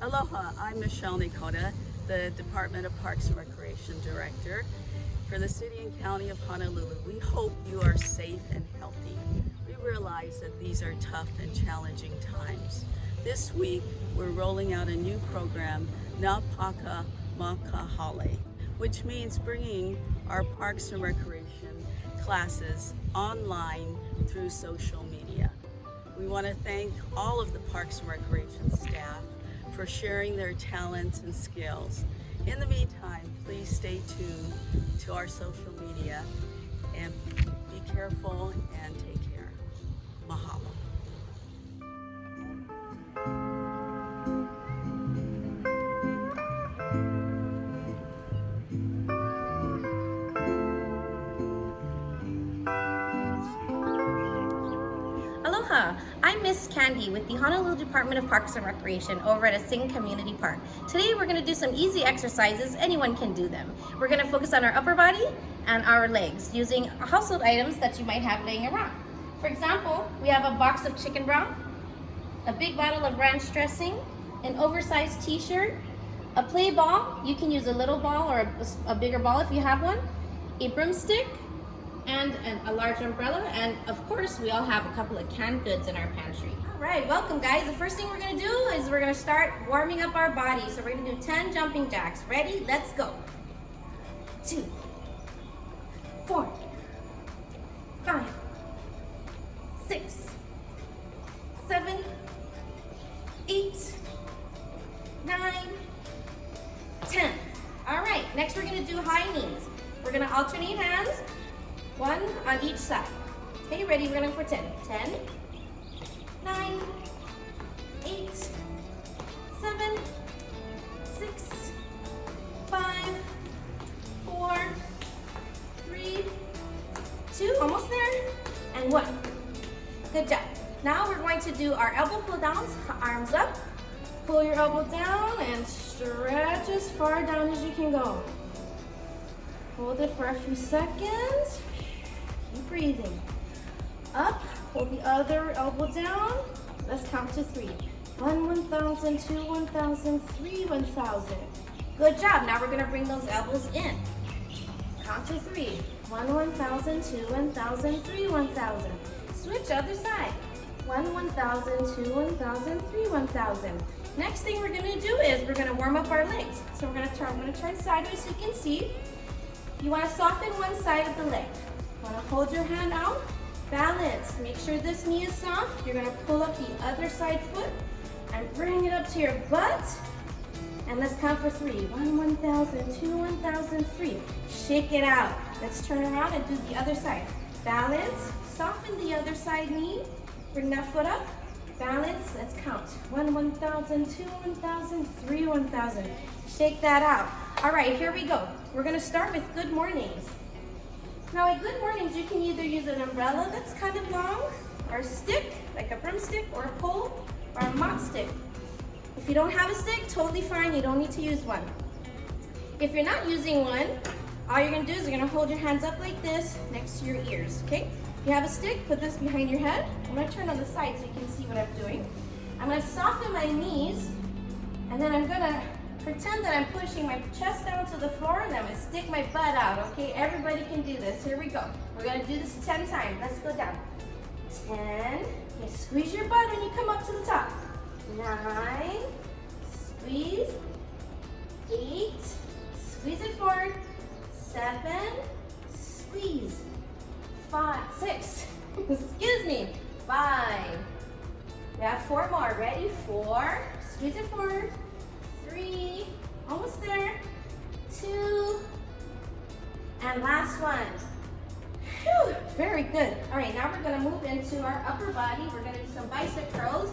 Aloha, I'm Michelle Nikota, the Department of Parks and Recreation Director for the City and County of Honolulu. We hope you are safe and healthy. We realize that these are tough and challenging times. This week, we're rolling out a new program, Pāka Hale, which means bringing our Parks and Recreation classes online through social media. We want to thank all of the Parks and Recreation staff for sharing their talents and skills. In the meantime, please stay tuned to our social media and be careful and take care. Mahalo. Aloha, I'm Miss Candy with the Honolulu Department of Parks and Recreation over at Asing Community Park. Today we're going to do some easy exercises. Anyone can do them. We're going to focus on our upper body and our legs using household items that you might have laying around. For example, we have a box of chicken broth, a big bottle of ranch dressing, an oversized t-shirt, a play ball. You can use a little ball or a bigger ball if you have one, a broomstick, and a large umbrella, and of course we all have a couple of canned goods in our pantry. All right, welcome guys. The first thing we're gonna do is we're gonna start warming up our body. So we're gonna do 10 jumping jacks. Ready? Let's go. 2, 4, 5, 6, 7, 8, 9, 10. All right, next we're gonna do high knees. We're gonna alternate hands, one on each side. Okay, ready? We're gonna go for 10. 10, 9, 8, 7, 6, 5, 4, 3, 2, almost there, and 1. Good job. Now we're going to do our elbow pull downs, arms up. Pull your elbow down and stretch as far down as you can go. Hold it for a few seconds. Keep breathing. Up, hold the other elbow down. Let's count to 3. 1, 1,000, 2, 1,000, 3, 1,000. Good job. Now we're gonna bring those elbows in. Count to 3. 1, 1,000, 2, 1,000, 3, 1,000. Switch other side. 1, 1,000, 2, 1,000, 3, 1,000. Next thing we're gonna do is we're gonna warm up our legs. So I'm gonna turn sideways so you can see. You wanna soften one side of the leg. You wanna hold your hand out, balance. Make sure this knee is soft. You're gonna pull up the other side foot and bring it up to your butt. And let's count for 3. 1, 1,000, 2, 1,000, 3. Shake it out. Let's turn around and do the other side. Balance, soften the other side knee. Bring that foot up, balance. Let's count. 1, 1,000, 2, 1,000, 3, 1,000. Shake that out. All right, here we go. We're gonna start with good mornings. Now at good mornings, you can either use an umbrella that's kind of long, or a stick, like a broomstick, or a pole, or a mop stick. If you don't have a stick, totally fine, you don't need to use one. If you're not using one, all you're gonna do is you're gonna hold your hands up like this, next to your ears, okay? If you have a stick, put this behind your head. I'm gonna turn on the side so you can see what I'm doing. I'm gonna soften my knees, and then I'm gonna pretend that I'm pushing my chest down to the floor, and I'm gonna stick my butt out, okay? Everybody can do this. Here we go. We're gonna do this 10 times. Let's go down. 10. Okay, squeeze your butt when you come up to the top. 9. Squeeze. 8. Squeeze it forward. 7. Squeeze. 5. 6. Excuse me. 5. We have 4 more. Ready? 4. Squeeze it forward. 3, almost there, 2, and last one. Whew, very good. All right, now we're gonna move into our upper body. We're gonna do some bicep curls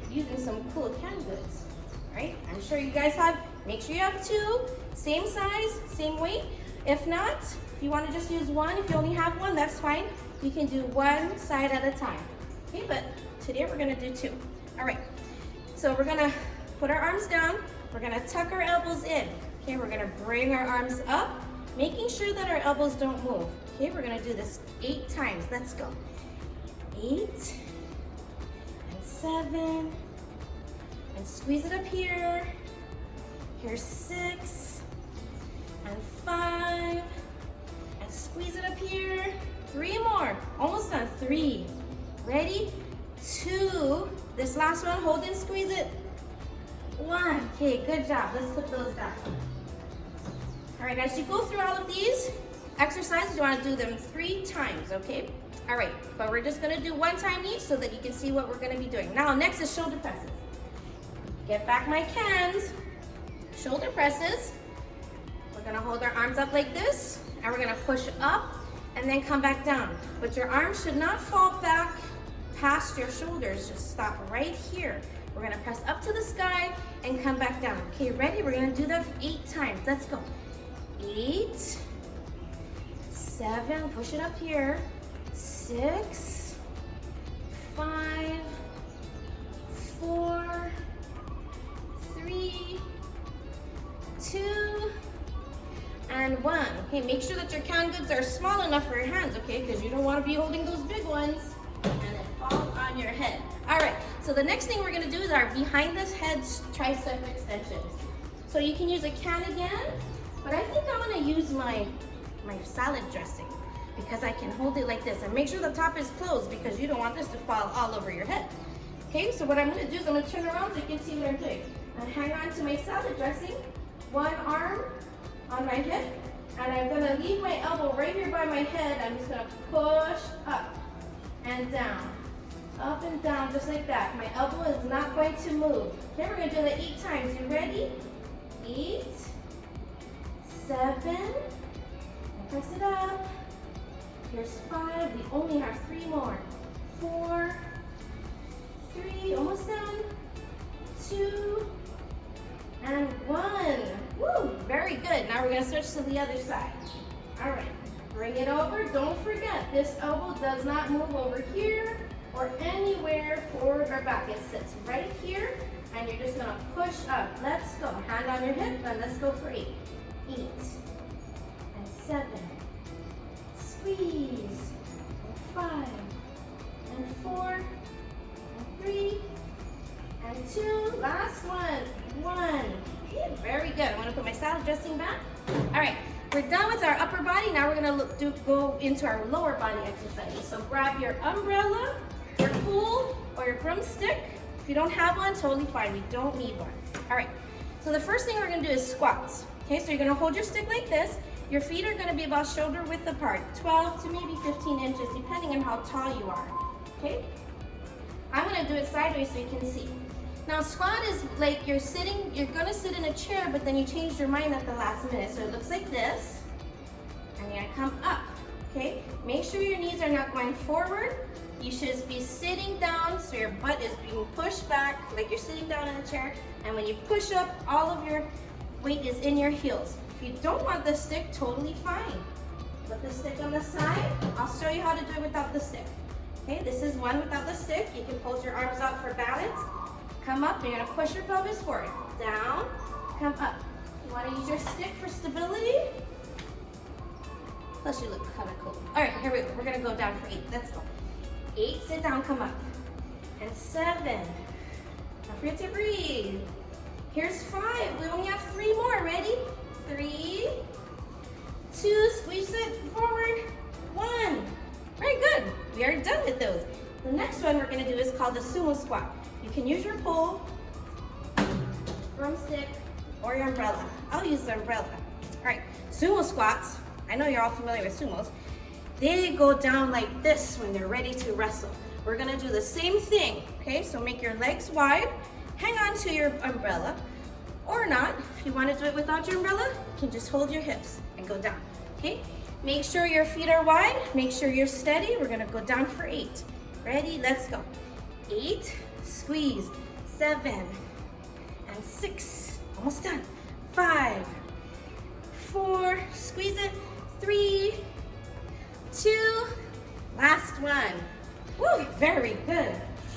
using some cool canned goods. All right, I'm sure you guys have, make sure you have 2, same size, same weight. If not, if you wanna just use one, if you only have one, that's fine. You can do one side at a time. Okay, but today we're gonna do 2. All right, so we're gonna put our arms down. We're gonna tuck our elbows in. Okay, we're gonna bring our arms up, making sure that our elbows don't move. Okay, we're gonna do this 8 times. Let's go. 8, and 7, and squeeze it up here. Here's 6 and 5 and squeeze it up here. 3 more, almost done. 3, ready? 2, this last one, hold and squeeze it. 1, okay, good job. Let's put those down. All right, as you go through all of these exercises, you want to do them 3 times, okay? All right, but we're just gonna do 1 time each so that you can see what we're gonna be doing. Now, next is shoulder presses. Get back my cans. Shoulder presses. We're gonna hold our arms up like this, and we're gonna push up and then come back down. But your arms should not fall back past your shoulders. Just stop right here. We're gonna press up to the sky and come back down. Okay, ready? We're gonna do that 8 times. Let's go. 8, 7, push it up here. 6, 5, 4, 3, 2, and 1. Okay, make sure that your canned goods are small enough for your hands, okay? Because you don't want to be holding those big ones and it falls on your head. All right, so the next thing we're gonna do is our behind the head tricep extensions. So you can use a can again, but I think I'm gonna use my salad dressing because I can hold it like this and make sure the top is closed because you don't want this to fall all over your head. Okay, so what I'm gonna do is I'm gonna turn around so you can see what I'm doing. And hang on to my salad dressing, 1 arm on my hip, and I'm gonna leave my elbow right here by my head. I'm just gonna push up and down, up and down, just like that. My elbow is not going to move. Okay, we're gonna do that 8 times. You ready? 8, 7, press it up. Here's 5, we only have 3 more. 4, 3, almost done. 2, and 1. Woo, very good. Now we're gonna switch to the other side. All right, bring it over. Don't forget, this elbow does not move over here or anywhere forward or back. It sits right here, and you're just gonna push up. Let's go. Hand on your hip, and let's go for 8. 8, and 7, squeeze, and 5, and 4, and 3, and 2, last one, 1. Okay, very good. I'm gonna put my salad dressing back. All right, we're done with our upper body. Now we're gonna go into our lower body exercises. So grab your umbrella, your pool, or your broomstick. If you don't have one, totally fine. We don't need one. All right, so the first thing we're gonna do is squats. Okay, so you're gonna hold your stick like this. Your feet are gonna be about shoulder width apart, 12 to maybe 15 inches, depending on how tall you are, okay? I'm gonna do it sideways so you can see. Now squat is like you're gonna sit in a chair, but then you changed your mind at the last minute. So it looks like this, and you're gonna come up, okay? Make sure your knees are not going forward. You should be sitting down, so your butt is being pushed back, like you're sitting down in a chair, and when you push up, all of your weight is in your heels. If you don't want the stick, totally fine. Put the stick on the side. I'll show you how to do it without the stick. Okay, this is one without the stick. You can hold your arms out for balance. Come up, you're gonna push your pelvis forward. Down, come up. You wanna use your stick for stability? Plus you look kinda cool. All right, here we go. We're gonna go down for 8, let's go. 8, sit down, come up. And 7, don't forget to breathe. Here's 5, we only have 3 more, ready? 3, 2, squeeze it forward, 1. Very good, we are done with those. The next one we're gonna do is called the sumo squat. You can use your pole, broomstick, or your umbrella. I'll use the umbrella. All right, sumo squats, I know you're all familiar with sumos. They go down like this when they're ready to wrestle. We're gonna do the same thing, okay? So make your legs wide, hang on to your umbrella, or not. If you wanna do it without your umbrella, you can just hold your hips and go down, okay? Make sure your feet are wide, make sure you're steady. We're gonna go down for 8. Ready, let's go. 8, squeeze, 7, and 6, almost done. 5, 4, squeeze it, 3, 2, last one. Woo, very good.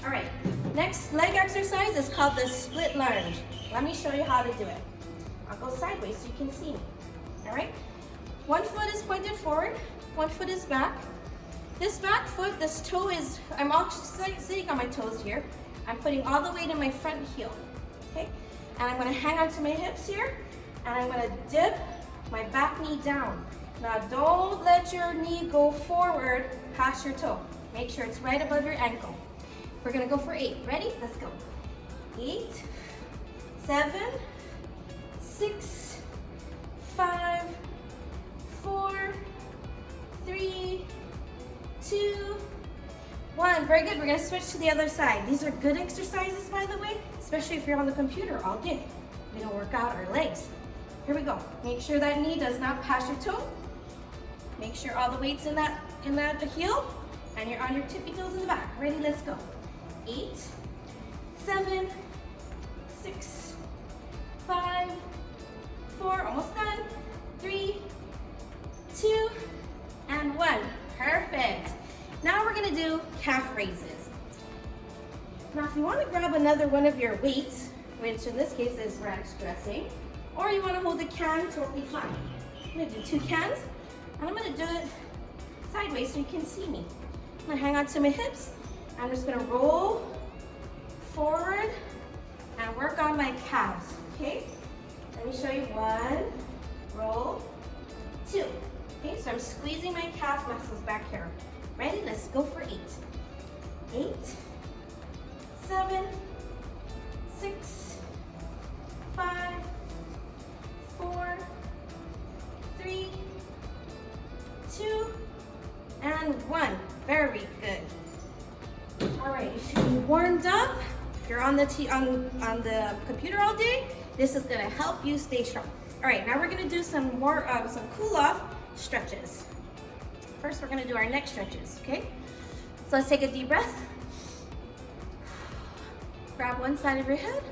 All right, next leg exercise is called the split lunge. Let me show you how to do it. I'll go sideways so you can see me, all right? One foot is pointed forward, one foot is back. This back foot, this toe is, I'm actually sitting on my toes here. I'm putting all the weight in my front heel. okay? And I'm gonna hang onto my hips here, and I'm gonna dip my back knee down. Now don't let your knee go forward past your toe. Make sure it's right above your ankle. We're gonna go for 8. Ready? Let's go. 8, 7, 6, 5, 4, 3, 2, 1. Very good. We're going to switch to the other side. These are good exercises, by the way, especially if you're on the computer all day. We're going to work out our legs. Here we go. Make sure that knee does not pass your toe. Make sure all the weight's in that heel, and you're on your tippy toes in the back. Ready? Let's go. 8, 7, 6, 5, 4, almost done. 3, 2, and 1. Perfect. Now we're gonna do calf raises. Now if you wanna grab another one of your weights, which in this case is ranch dressing, or you wanna hold a can, totally fine. I'm gonna do 2 cans, and I'm gonna do it sideways so you can see me. I'm gonna hang on to my hips. I'm just gonna roll forward and work on my calves, okay? Let me show you 1, roll, 2. Okay, so I'm squeezing my calf muscles back here. Ready? Let's go for 8. 8, 7, 6, 5, 4, 3, 2, and 1. Very good. All right, you should be warmed up. If you're on the computer all day, this is gonna help you stay strong. All right, now we're gonna do some more some cool off stretches. First, we're gonna do our neck stretches, okay? So let's take a deep breath. Grab one side of your head.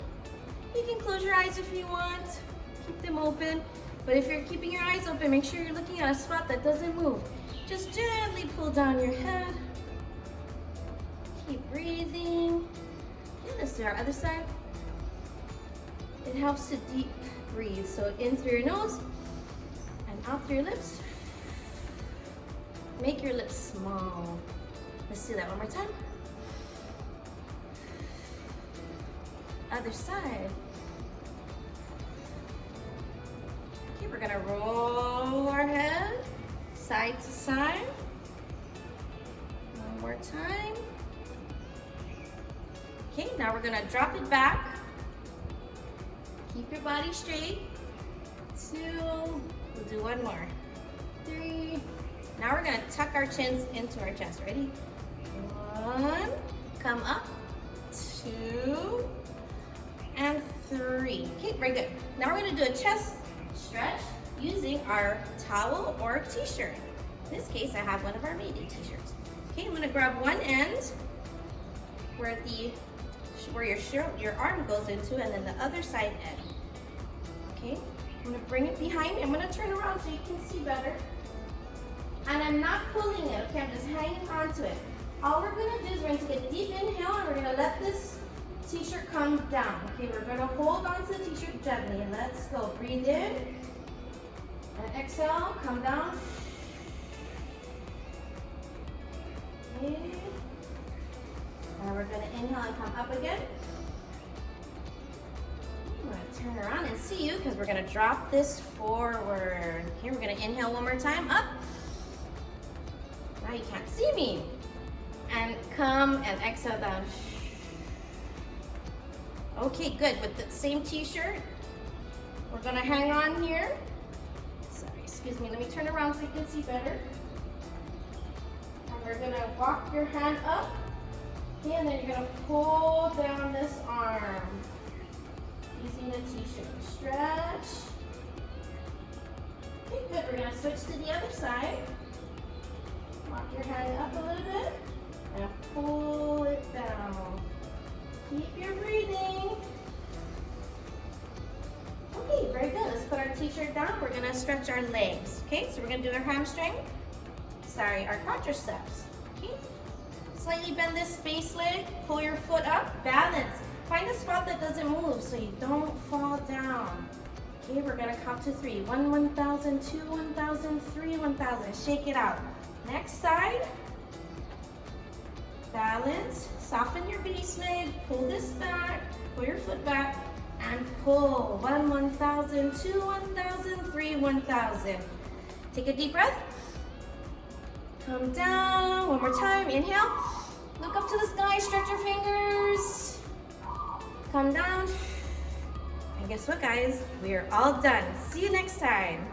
You can close your eyes if you want. Keep them open. But if you're keeping your eyes open, make sure you're looking at a spot that doesn't move. Just gently pull down your head. Keep breathing. Okay, let's do our other side. It helps to deep breathe. So in through your nose and out through your lips. Make your lips small. Let's do that one more time. Other side. Okay, we're gonna roll our head side to side. One more time. Okay, now we're gonna drop it back. Keep your body straight. 2, we'll do 1 more. 3. Now we're gonna tuck our chins into our chest. Ready? 1, come up. 2, and 3. Okay, very good. Now we're gonna do a chest stretch using our towel or t-shirt. In this case, I have one of our Mayday t-shirts. Okay, I'm gonna grab one end where your arm goes into, and then the other side end. Okay, I'm gonna bring it behind me. I'm gonna turn around so you can see better. And I'm not pulling it, okay? I'm just hanging onto it. All we're gonna do is we're gonna take a deep inhale, and we're gonna let this t-shirt come down. Okay, we're gonna hold onto the t-shirt gently. Let's go. Breathe in. And exhale, come down. Okay. And we're gonna inhale and come up again. I'm gonna turn around and see you because we're gonna drop this forward. Okay, we're gonna inhale one more time, up. Now you can't see me. And come and exhale down. Okay, good. With the same t-shirt, we're gonna hang on here. Sorry, excuse me. Let me turn around so you can see better. And we're gonna walk your hand up. Okay, and then you're gonna pull down this arm using the t-shirt. Stretch. Okay, good. We're gonna switch to the other side. Walk your hand up a little bit and pull it down. Keep your breathing. Okay, very good. Let's put our t-shirt down. We're gonna stretch our legs. Okay, so we're gonna do our hamstring. Sorry, our quadriceps. Okay. Slightly bend this space leg. Pull your foot up. Balance. Find a spot that doesn't move so you don't fall down. Okay, we're gonna count to 3. 1, 1,000, 2, 1,000, 3, 1,000. Shake it out. Next side. Balance. Soften your base leg. Pull this back. Pull your foot back. And pull. 1, 1,000, 2, 1,000, 3, 1,000. Take a deep breath. Come down. One more time. Inhale. Look up to the sky. Stretch your fingers. Come down. And guess what, guys? We are all done. See you next time.